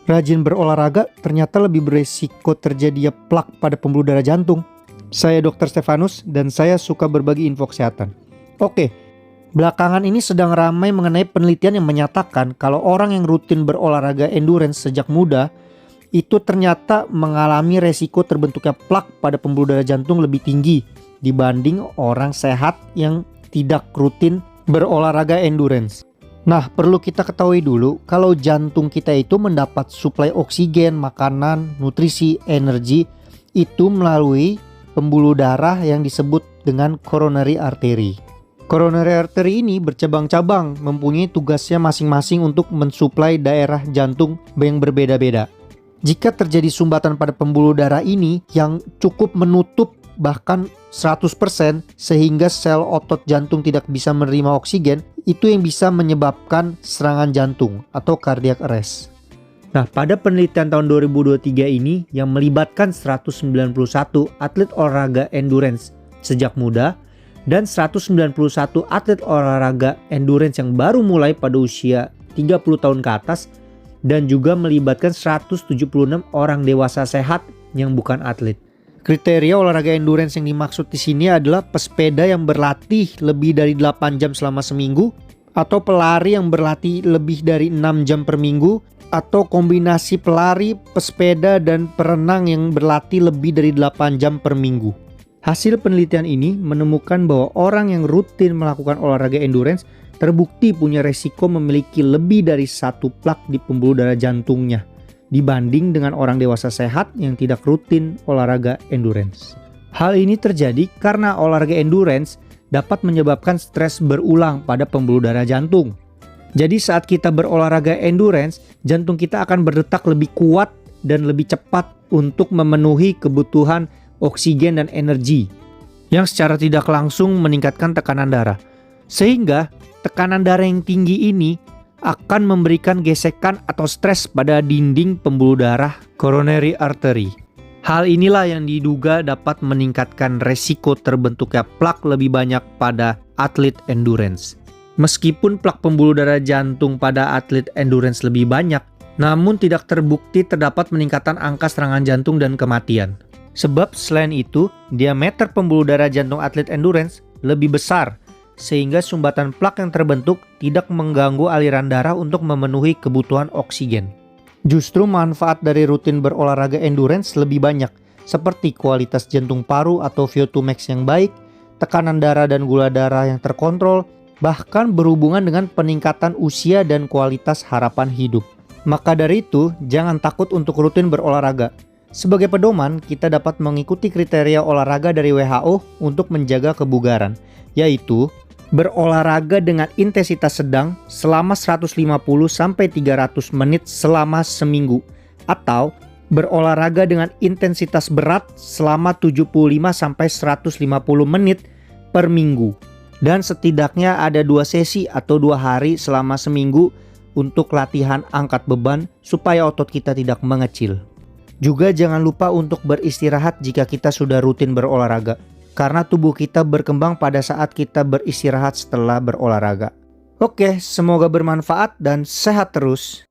Rajin berolahraga ternyata lebih beresiko terjadinya plak pada pembuluh darah jantung. Saya Dr. Stefanus dan saya suka berbagi info kesehatan. Oke, belakangan ini sedang ramai mengenai penelitian yang menyatakan kalau orang yang rutin berolahraga endurance sejak muda itu ternyata mengalami resiko terbentuknya plak pada pembuluh darah jantung lebih tinggi dibanding orang sehat yang tidak rutin berolahraga endurance. Nah, perlu kita ketahui dulu kalau jantung kita itu mendapat suplai oksigen, makanan, nutrisi, energi itu melalui pembuluh darah yang disebut dengan coronary artery. Coronary artery ini bercabang-cabang, mempunyai tugasnya masing-masing untuk mensuplai daerah jantung yang berbeda-beda. Jika terjadi sumbatan pada pembuluh darah ini yang cukup menutup bahkan 100% sehingga sel otot jantung tidak bisa menerima oksigen, itu yang bisa menyebabkan serangan jantung atau cardiac arrest. Nah, pada penelitian tahun 2023 ini yang melibatkan 191 atlet olahraga endurance sejak muda dan 191 atlet olahraga endurance yang baru mulai pada usia 30 tahun ke atas dan juga melibatkan 176 orang dewasa sehat yang bukan atlet. Kriteria olahraga endurance yang dimaksud di sini adalah pesepeda yang berlatih lebih dari 8 jam selama seminggu, atau pelari yang berlatih lebih dari 6 jam per minggu, atau kombinasi pelari, pesepeda, dan perenang yang berlatih lebih dari 8 jam per minggu. Hasil penelitian ini menemukan bahwa orang yang rutin melakukan olahraga endurance terbukti punya resiko memiliki lebih dari satu plak di pembuluh darah jantungnya dibanding dengan orang dewasa sehat yang tidak rutin olahraga endurance. Hal ini terjadi karena olahraga endurance dapat menyebabkan stres berulang pada pembuluh darah jantung. Jadi saat kita berolahraga endurance, jantung kita akan berdetak lebih kuat dan lebih cepat untuk memenuhi kebutuhan oksigen dan energi yang secara tidak langsung meningkatkan tekanan darah. Sehingga tekanan darah yang tinggi ini akan memberikan gesekan atau stres pada dinding pembuluh darah coronary artery. Hal inilah yang diduga dapat meningkatkan resiko terbentuknya plak lebih banyak pada atlet endurance. Meskipun plak pembuluh darah jantung pada atlet endurance lebih banyak, namun tidak terbukti terdapat peningkatan angka serangan jantung dan kematian. Sebab selain itu, diameter pembuluh darah jantung atlet endurance lebih besar, sehingga sumbatan plak yang terbentuk tidak mengganggu aliran darah untuk memenuhi kebutuhan oksigen. Justru manfaat dari rutin berolahraga endurance lebih banyak, seperti kualitas jantung paru atau VO2 max yang baik, tekanan darah dan gula darah yang terkontrol, bahkan berhubungan dengan peningkatan usia dan kualitas harapan hidup. Maka dari itu, jangan takut untuk rutin berolahraga. Sebagai pedoman, kita dapat mengikuti kriteria olahraga dari WHO untuk menjaga kebugaran, yaitu berolahraga dengan intensitas sedang selama 150-300 menit selama seminggu, atau berolahraga dengan intensitas berat selama 75-150 menit per minggu. Dan setidaknya ada 2 sesi atau 2 hari selama seminggu untuk latihan angkat beban supaya otot kita tidak mengecil. Juga jangan lupa untuk beristirahat jika kita sudah rutin berolahraga, karena tubuh kita berkembang pada saat kita beristirahat setelah berolahraga. Oke, semoga bermanfaat dan sehat terus.